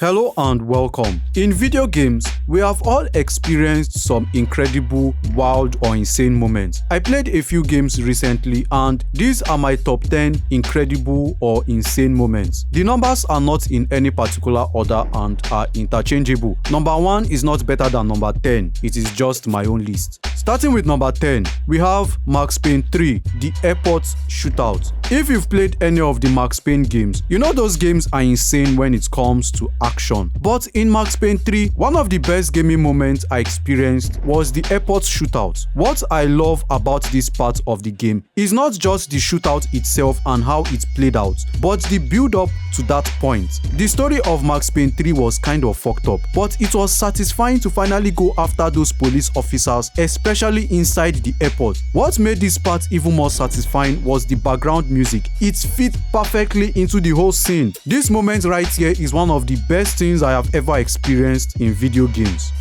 Hello and welcome. In video games, we have all experienced some incredible, wild or insane moments. I played a few games recently and these are my top 10 incredible or insane moments. The numbers are not in any particular order and are interchangeable. Number 1 is not better than number 10, it is just my own list. Starting with number 10, we have Max Payne 3, the airport shootout. If you've played any of the Max Payne games, you know those games are insane when it comes to action. But in Max Payne 3, one of the best gaming moments I experienced was the airport shootout. What I love about this part of the game is not just the shootout itself and how it played out, but the build up to that point. The story of Max Payne 3 was kind of fucked up, but it was satisfying to finally go after those police officers, especially inside the airport. What made this part even more satisfying was the background music. It fit perfectly into the whole scene. This moment right here is one of the best things I have ever experienced in video games.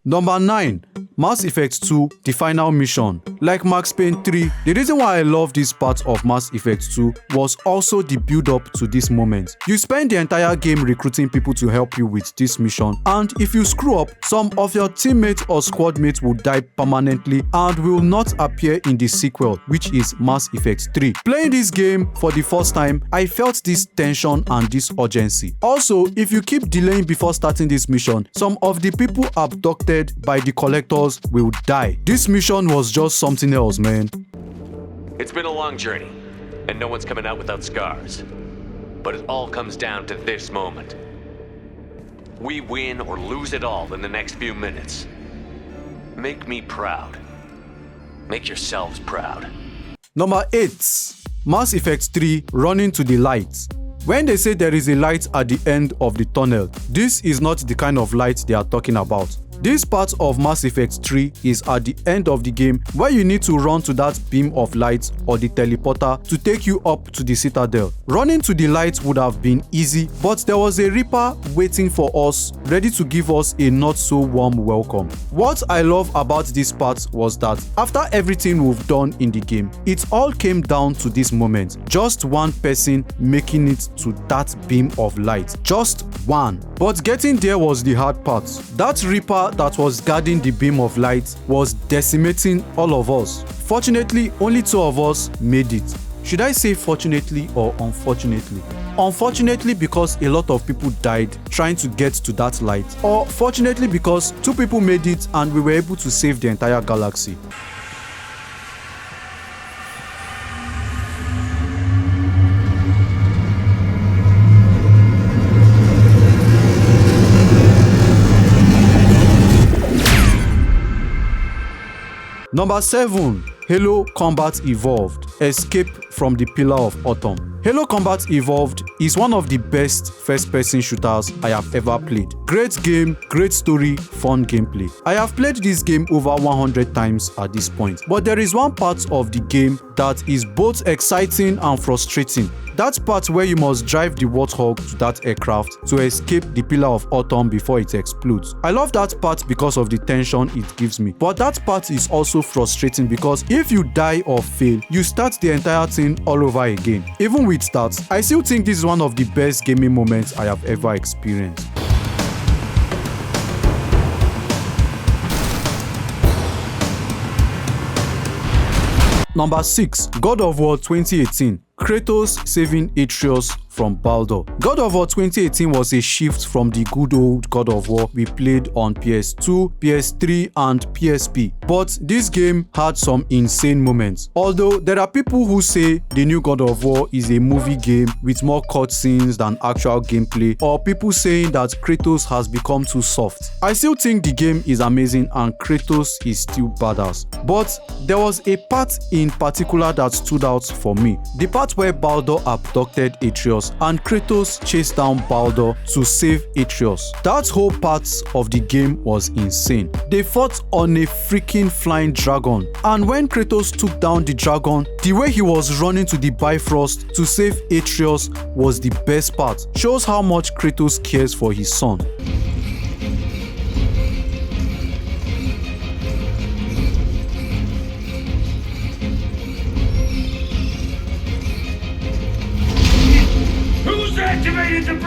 Number 9. Mass Effect 2, the final mission. Like Max Payne 3, the reason why I love this part of Mass Effect 2 was also the build up to this moment. You spend the entire game recruiting people to help you with this mission, and if you screw up, some of your teammates or squad mates will die permanently and will not appear in the sequel, which is Mass Effect 3. Playing this game for the first time, I felt this tension and this urgency. Also, if you keep delaying before starting this mission, some of the people abducted by the collectors will die. This mission was just something else, man. It's been a long journey, and no one's coming out without scars. But it all comes down to this moment. We win or lose it all in the next few minutes. Make me proud. Make yourselves proud. Number 8. Mass Effect 3, Running to the Light. When they say there is a light at the end of the tunnel, this is not the kind of light they are talking about. This part of Mass Effect 3 is at the end of the game where you need to run to that beam of light or the teleporter to take you up to the Citadel. Running to the light would have been easy, but there was a Reaper waiting for us, ready to give us a not so warm welcome. What I love about this part was that after everything we've done in the game, it all came down to this moment. Just one person making it to that beam of light. Just one. But getting there was the hard part. That Reaper that was guarding the beam of light was decimating all of us. Fortunately, only 2 of us made it. Should I say fortunately or unfortunately? Unfortunately because a lot of people died trying to get to that light, or fortunately because 2 people made it and we were able to save the entire galaxy. Number 7. Halo Combat Evolved, Escape from the Pillar of Autumn. Halo Combat Evolved is one of the best first-person shooters I have ever played. Great game, great story, fun gameplay. I have played this game over 100 times at this point, but there is one part of the game that is both exciting and frustrating. That part where you must drive the Warthog to that aircraft to escape the Pillar of Autumn before it explodes. I love that part because of the tension it gives me, but that part is also frustrating because if you die or fail, you start the entire thing all over again. Even with that, I still think this is one of the best gaming moments I have ever experienced. Number 6. God of War 2018, Kratos saving Atreus from Baldur. God of War 2018 was a shift from the good old God of War we played on PS2, PS3 and PSP. But this game had some insane moments. Although there are people who say the new God of War is a movie game with more cutscenes than actual gameplay, or people saying that Kratos has become too soft. I still think the game is amazing and Kratos is still badass. But there was a part in particular that stood out for me. The part where Baldur abducted Atreus and Kratos chased down Baldur to save Atreus. That whole part of the game was insane. They fought on a freaking flying dragon, and when Kratos took down the dragon, the way he was running to the Bifrost to save Atreus was the best part. Shows how much Kratos cares for his son.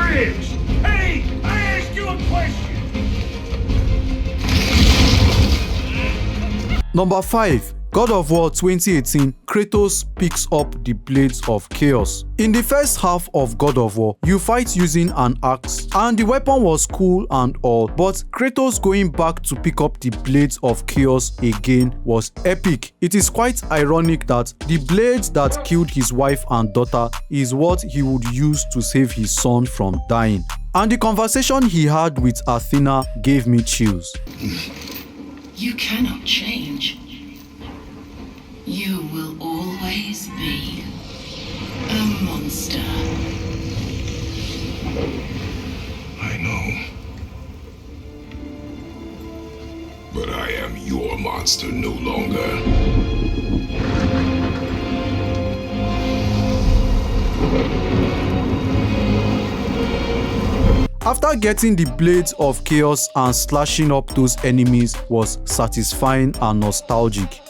bridge! Hey, I asked you a question! Number 5. God of War 2018, Kratos picks up the Blades of Chaos. In the first half of God of War, you fight using an axe, and the weapon was cool and all, but Kratos going back to pick up the Blades of Chaos again was epic. It is quite ironic that the blades that killed his wife and daughter is what he would use to save his son from dying. And the conversation he had with Athena gave me chills. You cannot change. You will always be a monster. I know. But I am your monster no longer. After getting the Blades of Chaos and slashing up those enemies was satisfying and nostalgic.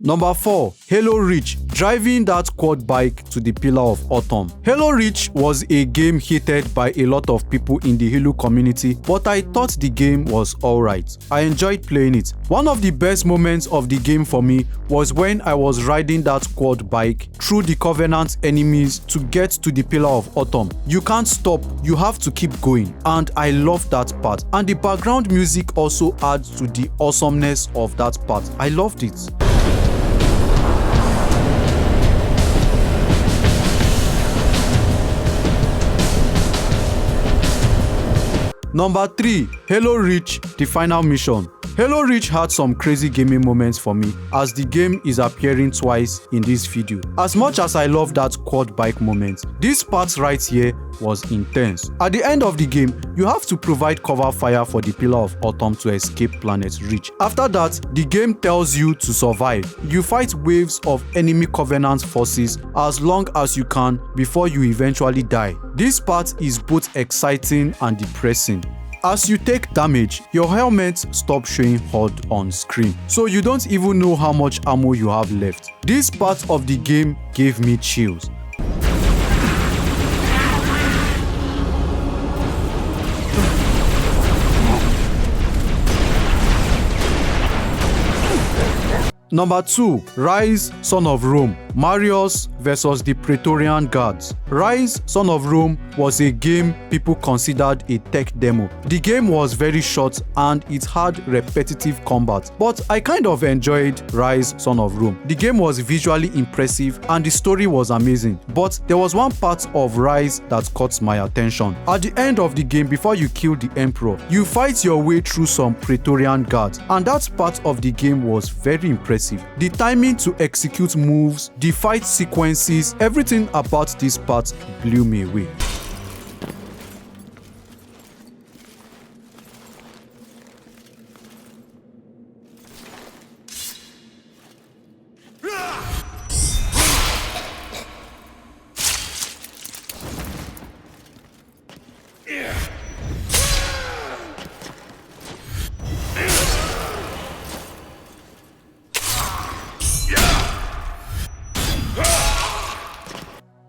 Number 4. Halo Reach, driving that quad bike to the Pillar of Autumn. Halo Reach was a game hated by a lot of people in the Halo community, but I thought the game was alright. I enjoyed playing it. One of the best moments of the game for me was when I was riding that quad bike through the Covenant enemies to get to the Pillar of Autumn. You can't stop, you have to keep going, and I love that part. And the background music also adds to the awesomeness of that part. I loved it. Number 3. Halo Reach, the final mission. Halo Reach had some crazy gaming moments for me as the game is appearing twice in this video. As much as I love that quad bike moment, this part right here was intense. At the end of the game, you have to provide cover fire for the Pillar of Autumn to escape Planet Reach. After that, the game tells you to survive. You fight waves of enemy Covenant forces as long as you can before you eventually die. This part is both exciting and depressing. As you take damage, your helmet stops showing HUD on screen, so you don't even know how much ammo you have left. This part of the game gave me chills. Number 2. Rise, Son of Rome, Marius vs the Praetorian Guards. Rise, Son of Rome was a game people considered a tech demo. The game was very short and it had repetitive combat, but I kind of enjoyed Rise, Son of Rome. The game was visually impressive and the story was amazing, but there was one part of Rise that caught my attention. At the end of the game, before you kill the Emperor, you fight your way through some Praetorian Guards, and that part of the game was very impressive. The timing to execute moves, the fight sequences, everything about this part blew me away.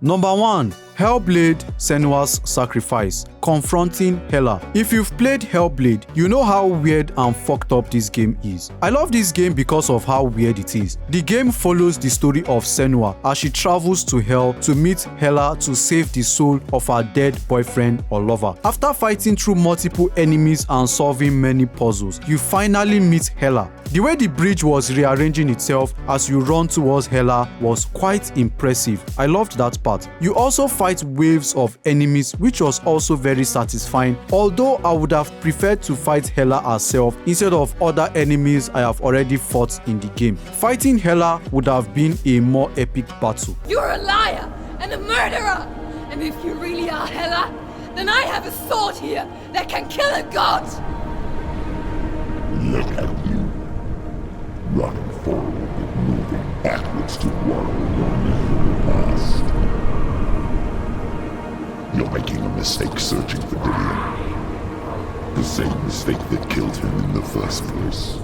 Number 1. Hellblade: Senua's Sacrifice, confronting Hela. If you've played Hellblade, you know how weird and fucked up this game is. I love this game because of how weird it is. The game follows the story of Senua as she travels to Hell to meet Hela to save the soul of her dead boyfriend or lover. After fighting through multiple enemies and solving many puzzles, you finally meet Hela. The way the bridge was rearranging itself as you run towards Hela was quite impressive. I loved that part. You also fight waves of enemies, which was also very satisfying, although I would have preferred to fight Hela herself instead of other enemies I have already fought in the game. Fighting Hela would have been a more epic battle. You're a liar and a murderer! And if you really are Hela, then I have a sword here that can kill a god! Look at you, running forward and moving backwards to wallow in your past. You're making a mistake searching for Gideon. The same mistake that killed him in the first place.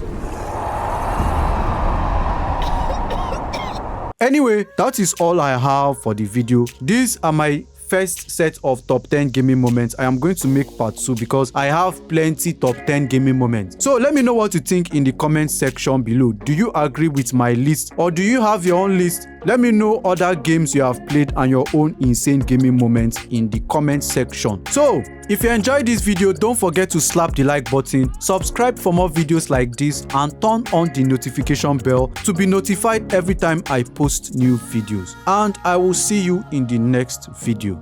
Anyway, that is all I have for the video. These are my first set of top 10 gaming moments. I am going to make part 2 because I have plenty top 10 gaming moments. So let me know what you think in the comment section below. Do you agree with my list or do you have your own list? Let me know other games you have played and your own insane gaming moments in the comment section. So if you enjoyed this video, don't forget to slap the like button, subscribe for more videos like this, and turn on the notification bell to be notified every time I post new videos. And I will see you in the next video.